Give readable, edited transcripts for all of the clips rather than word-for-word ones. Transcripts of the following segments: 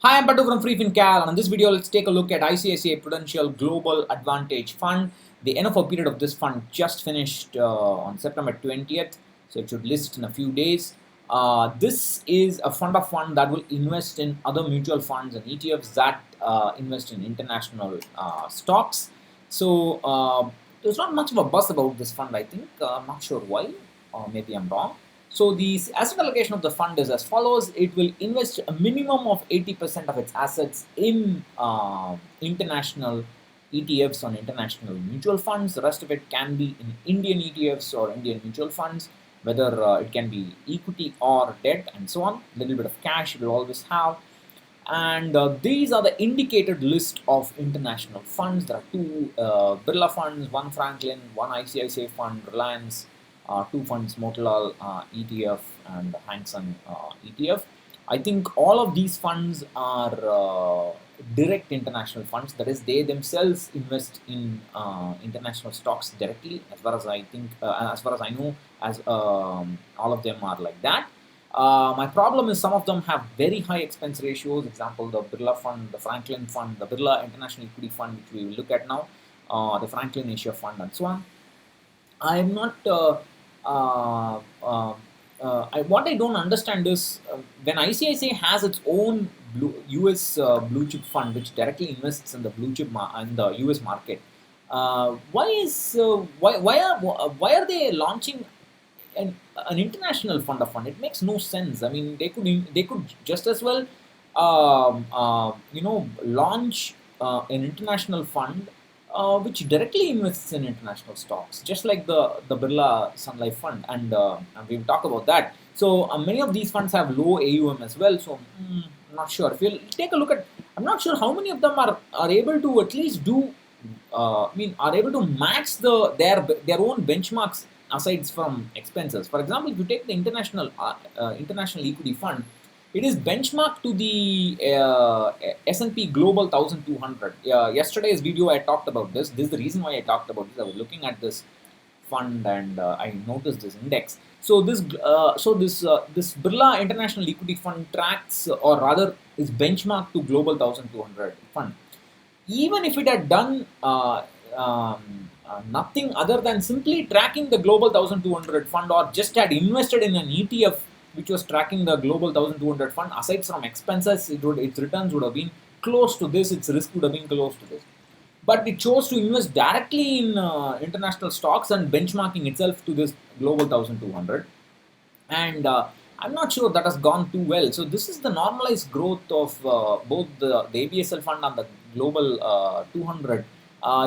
Hi, I'm Patu from FreeFinCal, and in this video, let's take a look at ICICI Prudential Global Advantage Fund. The NFO period of this fund just finished on September 20th, so it should list in a few days. This is a fund of fund that will invest in other mutual funds and ETFs that invest in international stocks. So there's not much of a buzz about this fund, I think. I'm not sure why, or maybe I'm wrong. So the asset allocation of the fund is as follows. It will invest a minimum of 80% of its assets in international ETFs on international mutual funds. The rest of it can be in Indian ETFs or Indian mutual funds, whether it can be equity or debt and so on. A little bit of cash it will always have. And these are the indicated list of international funds. There are two Birla funds, one Franklin, one ICICI fund, Reliance, two funds, Motilal ETF and Hang Seng ETF. I think all of these funds are direct international funds. That is, they themselves invest in international stocks directly. As far as I think, as far as I know, as all of them are like that. My problem is some of them have very high expense ratios. Example, the Birla Fund, the Franklin Fund, the Birla International Equity Fund, which we will look at now, the Franklin Asia Fund, and so on. I am not. What I don't understand is when ICICI has its own US blue chip fund, which directly invests in the blue chip in the US market. Why are they launching an international fund of fund? It makes no sense. I mean, they could just as well launch an international fund which directly invests in international stocks, just like the Birla Sun Life Fund, and we'll talk about that. So many of these funds have low AUM as well. So I'm not sure. If you take a look at, I'm not sure how many of them are able to at least do. Are able to match their own benchmarks aside from expenses. For example, if you take the international equity fund, it is benchmarked to the S&P Global 1200. Yesterday's video I talked about this. This is the reason why I talked about this. I was looking at this fund and I noticed this index. So this Birla International Equity Fund tracks, or rather, is benchmarked to Global 1200 fund. Even if it had done nothing other than simply tracking the Global 1200 fund, or just had invested in an ETF which was tracking the Global 1200 fund, aside from expenses, its returns would have been close to this, its risk would have been close to this. But it chose to invest directly in international stocks and benchmarking itself to this Global 1200. And I'm not sure that has gone too well. So this is the normalized growth of both the ABSL fund and the Global 200.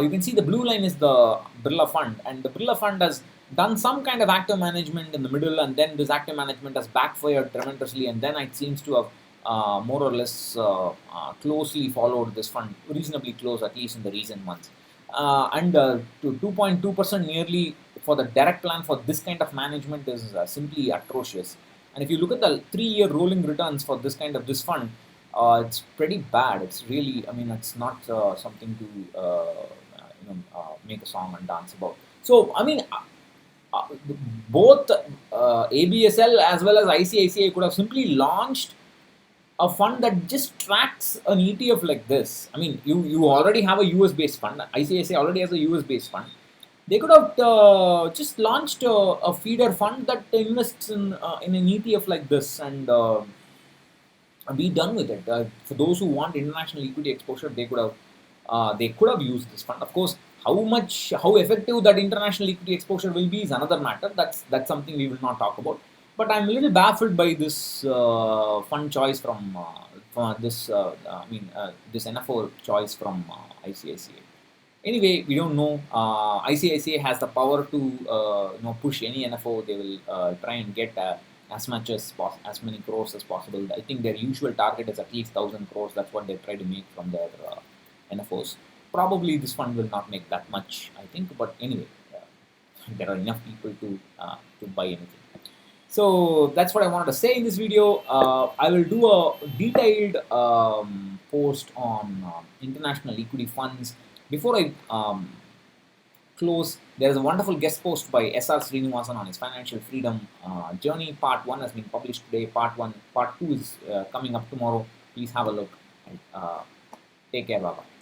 You can see the blue line is the Birla fund, and the Birla fund has done some kind of active management in the middle, and then this active management has backfired tremendously, and then it seems to have more or less closely followed this fund, reasonably close, at least in the recent months. And to 2.2% nearly for the direct plan for this kind of management is simply atrocious. And if you look at the 3-year rolling returns for this fund, it's pretty bad. It's really, I mean, it's not something to make a song and dance about. So, I mean, both ABSL as well as ICICI could have simply launched a fund that just tracks an ETF like this. I mean, you already have a US based fund. ICICI already has a US based fund. They could have just launched a feeder fund that invests in an ETF like this, and be done with it. For those who want international equity exposure, they could have used this fund. Of course, how effective that international equity exposure will be is another matter. That's something we will not talk about. But I'm a little baffled by this fund choice from this. This NFO choice from ICICI. Anyway, we don't know. ICICI has the power to push any NFO. They will try and get as many crores as possible. I think their usual target is at least 1,000 crores. That's what they try to make from their NFOs. Probably this fund will not make that much, I think. But anyway, there are enough people to buy anything. So that's what I wanted to say in this video. I will do a detailed post on international equity funds. Before I close, there is a wonderful guest post by S.R. Srinivasan on his financial freedom journey. Part 1 has been published today. Part 2 is coming up tomorrow. Please have a look. And, take care. Bye bye.